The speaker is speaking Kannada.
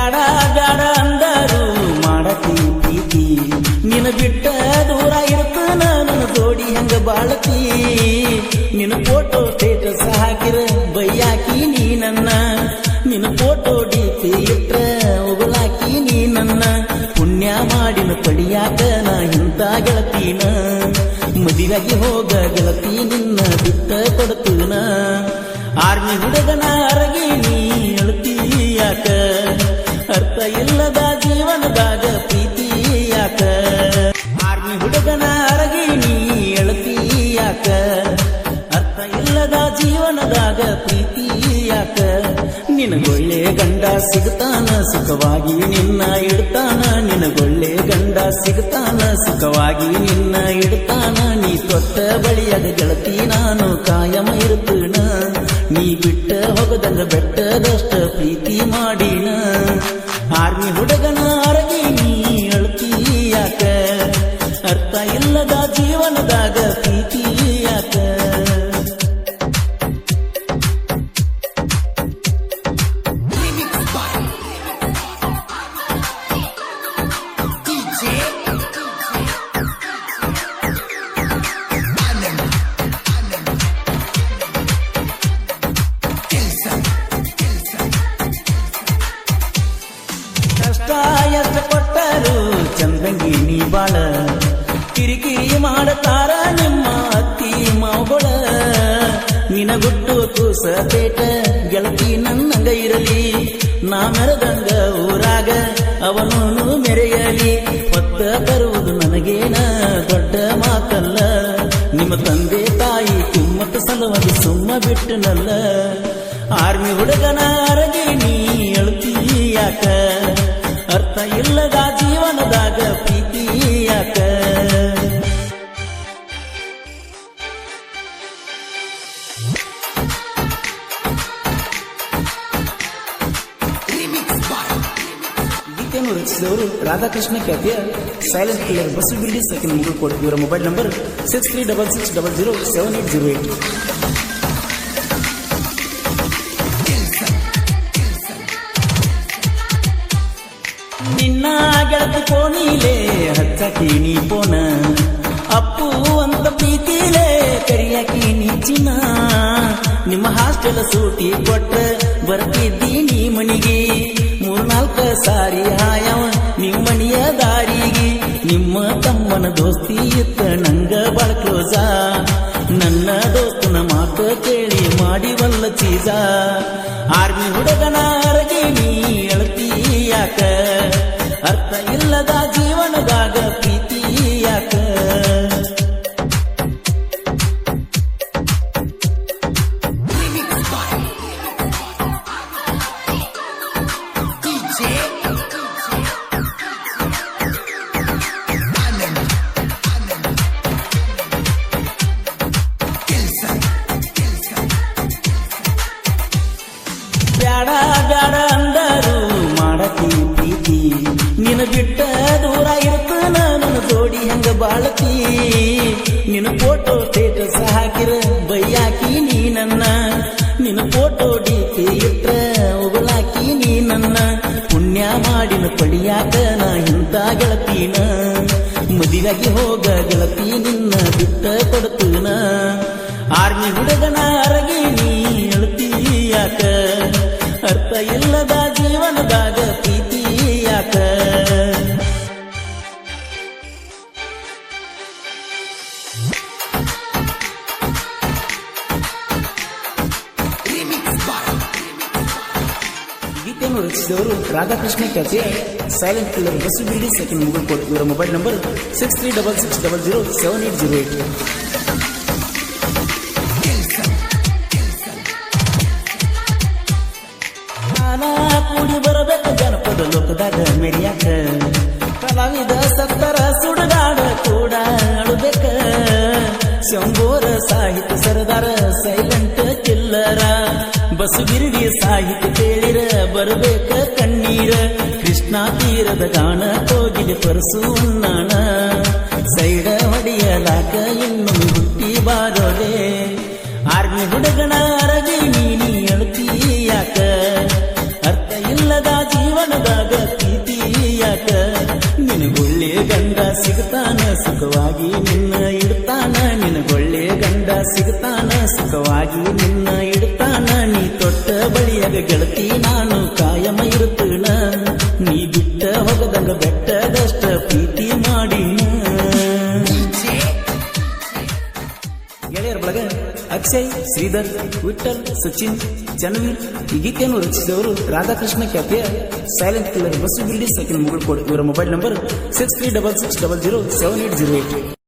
ಬ್ಯಾಡ ಬ್ಯಾಡ ಅಂದರು ಮಾಡತಿ ಪ್ರೀತಿ ನಿನ್ನ ಬಿಟ್ಟ ದೂರ ಇರ್ತನ ನನ್ನ ಜೋಡಿ ಹೆಂಗ ಬಾಳತಿ ನಿನ್ನ ಫೋಟೋ ಸ್ಟೇಟಸ್ ಹಾಕಿರ ಬೈಯಾಕಿ ನೀ ನನ್ನ ನಿನ್ನ ಫೋಟೋ ಡಿಪಿ ಇಟ್ರ ಉಗುಲಾಕಿ ನೀ ನನ್ನ ಪುಣ್ಯ ಮಾಡಿನ ಪಡಿಯಾಕ ನಾ ಇಂತ ಗೆಳತೀನ ಮದಿಗಾಗಿ ಹೋಗ ಗೆಳತಿ ನಿನ್ನ ಬಿಟ್ಟ ಕೊಡ್ತೀನ ಆರ್ಮಿ ಹುಡುಗನ ಅರಗಿ ನೀ ಅಳತಿ ಯಾಕ ಅರ್ಥ ಇಲ್ಲದ ಜೀವನದಾಗ ಪ್ರೀತಿ ಯಾಕ ಆರ್ಮಿ ಹುಡುಗನ ಅರಗಿ ನೀ ಅಳತಿ ಯಾಕ ಅರ್ಥ ಇಲ್ಲದ ಜೀವನದಾಗ ಪ್ರೀತಿ ಯಾಕ ನಿನಗೊಳ್ಳೆ ಗಂಡ ಸಿಗ್ತಾನ ಸುಖವಾಗಿ ನಿನ್ನ ಇಡ್ತಾನ ನಿನಗೊಳ್ಳೆ ಗಂಡ ಸಿಗ್ತಾನ ಸುಖವಾಗಿ ನಿನ್ನ ಇಡ್ತಾನ ನೀ ತೊಟ್ಟ ಬಳಿಯದ ಗೆಳತಿ ನಾನು ಕಾಯಮ ಇರ್ತನ ನೀ ಬಿಟ್ಟ ಹೋಗದಂಗ ಬೆಟ್ಟದಷ್ಟ ಪ್ರೀತಿ ಮಾಡಿನ ಆರ್ಮಿ ಹುಡುಗನ ಅರಗಿ ನೀ ಅಳ್ತಿ ಯಾಕ ಅರ್ಥ ಇಲ್ಲದ ಜೀವನದಾಗ ಪ್ರೀತಿ ಯಾಕ ಎಷ್ಟ ಕೊಟ್ಟರು ಚಂದಂಗಿ ನೀ ಬಾಳ ಕಿರಿಕಿರಿ ಮಾಡತಾರ ನಿಮ್ಮ ಅತ್ತಿ ಮಾವುಗಳ ನಿನಗುಟ್ಟು ಕೂಸ ಪೇಟ ಗೆಳತಿ ನನ್ನಂಗ ಇರಲಿ ನಾ ಮೆರೆದಂಗ ಊರಾಗ ಅವನು ಮೆರೆಯಲಿ ಹೊತ್ತ ಬರುವುದು ನನಗೇನ ದೊಡ್ಡ ಮಾತಲ್ಲ ನಿಮ್ಮ ತಂದೆ ತಾಯಿ ಕಿಮ್ಮತ್ತ ಸಲುವಾಗಿ ಸುಮ್ಮ ಬಿಟ್ಟನಲ್ಲ ಆರ್ಮಿ ಹುಡುಗನ ಅರಗಿ ನೀ ಅಳ್ತಿ ಯಾಕ ಅರ್ಥ ಇಲ್ಲದ ಜೀವನದಾಗ ಪ್ರೀತಿ ಯಾಕ ಗೀತೆಯನ್ನು ರಚಿಸಿದವರು ರಾಧಾಕೃಷ್ಣ ಖ್ಯಾತಿಯ ಸೈಲೆಂಟ್ ಕಿಲ್ಲರ್ ಬಸು ಬಿಲ್ಡಿ ಸೆಕೆಂಡ್ ಮುಗುಳ್ಕೋಡ್ ಇವರ ಮೊಬೈಲ್ ನಂಬರ್ 6366007808 ನಿನ್ನ ಗೆಳತಿ ಕೋನಿಲೆ ಹಚ್ಚಕಿ ನೀ ಪೋನ ಅಪ್ಪು ಅಂತ ಪ್ರೀತಿಲೆ ಕರಿಯಾಕಿ ನೀ ಚಿನ್ನ ನಿಮ್ಮ ಹಾಸ್ಟೆಲ್ ಸೂಟಿ ಕೊಟ್ಟ ಬರ್ತಿದ್ದೀನಿ ಮನಿಗೆ 3-4 ಸಾರಿ ಹಾಯವ ನಿಮ್ಮನಿಯ ದಾರಿಗೆ ನಿಮ್ಮ ತಮ್ಮನ ದೋಸ್ತಿ ಇತ್ತ ನಂಗ ಬಾಳ ಕ್ಲೋಸ ನನ್ನ ದೋಸ್ತನ ಮಾತು ಕೇಳಿ ಮಾಡಿವಲ್ಲ ಚೀಜ ಆರ್ಮಿ ಹುಡುಗನ ಅರಗಿ ನೀ ಅಳತಿ ಯಾಕ ಅರ್ಥ ಇಲ್ಲದ ಜೀವನದಾಗ ಪ್ರೀತಿ ಯಾಕ ಬ್ಯಾಡ ಬ್ಯಾಡ ಅಂದರು ಮಾಡತಿ ಪ್ರೀತಿ ನಿನ್ನ ಬಿಟ್ಟ ದೂರ ಇರ್ತನ ನನ್ನ ಜೋಡಿ ಹೆಂಗ ಬಾಳತಿ ನಿನ್ನ ಫೋಟೋ ಸ್ಟೇಟಸ್ ಹಾಕಿರ ಬೈಯಾಕಿ ನೀ ನನ್ನ ನಿನ್ನ ಫೋಟೋ ಡಿಪಿ ಇಟ್ರ ಉಗುಲಾಕಿ ನೀ ನನ್ನ ಪುಣ್ಯ ಮಾಡಿನ ಪಡಿಯಾಕ ನಾ ಇಂತ ಗೆಳತೀನ ಮದಿಗಾಗಿ ಹೋಗ ಗೆಳತಿ ನಿನ್ನ ಬಿಟ್ಟ ಕೊಡ್ತೀನ ಆರ್ಮಿ ಹುಡುಗನ ಅರಗಿ ನೀ ಅಳತಿ ಯಾಕ ಅರ್ಥ ಇಲ್ಲದ ಜೀವನದಾಗ ಪ್ರೀತಿ ಯಾಕ ಗೀತೆಯನ್ನು ರಚಿಸಿದವರು ರಾಧಾಕೃಷ್ಣ ಖ್ಯಾತಿಯ ಸೈಲೆಂಟ್ ಕಿಲ್ಲರ್ ಬಸು ಬಿಲ್ಡಿ ಸೆಕೆಂಡ್ ಮುಗುಳ್ಕೋಡ್ ಇವರ ಮೊಬೈಲ್ ನಂಬರ್ 6366007808 ಕೂಡಿ ಬರಬೇಕ ಜನಪದ ಲೋಕದಾಗ ಮೆರಿಯಾಕ ಕಲಾವಿದ ಸತ್ತರ ಸುಡಗಾಡ ಕೂಡ ಅಳಬೇಕ ಶಂಬೋರ ಸಾಹಿತ್ಯ ಸರದಾರ ಸೈಲೆಂಟ್ ಕಿಲ್ಲರ ಬಸು ಬಿರುಡಿ ಸಾಹಿತ್ಯ ಕೇಳಿರ ಬರಬೇಕ ಕಣ್ಣೀರ ಕೃಷ್ಣ ತೀರದ ಗಾನ ಕೋಗಿಲೆ ಪರಸು ನಾಣ ಸೈಡ ಹೊಡೆಯಲಾಕ ಇನ್ನು ಹುಟ್ಟಿ ಬಾರೋಲೆ ಆರ್ಮಿ ಹುಡುಗನ ಅರಗಿ ನೀನಿ ಅಳುತ್ತೀಯಾಕ ಅರ್ಥ ಇಲ್ಲದ ಜೀವನದ ಇಡ್ತಾನ ನಿನಗೊಳ್ಳೆ ಗಂಡ ಸಿಗ್ತಾನ ಸುಖವಾಗಿ ನಿನ್ನ ಇಡ್ತಾನ ನೀ ತೊಟ್ಟ ಬಳಿಯಾಗ ಗೆಳತಿ ನಾನು ಕಾಯಮ ಇರುತ್ತೇನ ನೀ ಬಿಟ್ಟ ಹೋಗದಂಗ ಬೆಟ್ಟದಷ್ಟ ಪ್ರೀತಿ ಮಾಡಿನ ಗೆಳೆಯರ ಬಳಗ ಅಕ್ಷಯ್ ಶ್ರೀಧರ್ ವಿಠಲ್ ಸಚಿನ್ ಚನ್ನವೀರ್ ಈ ಗೀತೆಯನ್ನು ರಚಿಸಿದವರು ರಾಧಾಕೃಷ್ಣ ಖ್ಯಾತಿಯ ಸೈಲೆಂಟ್ ಕಿಲ್ಲರ್ ಬಸು ಬಿಲ್ಡಿ ಸೆಕೆಂಡ್ ಮುಗುಳ್ಕೋಡ್ ಇವರ ಮೊಬೈಲ್ ನಂಬರ್ 6366007808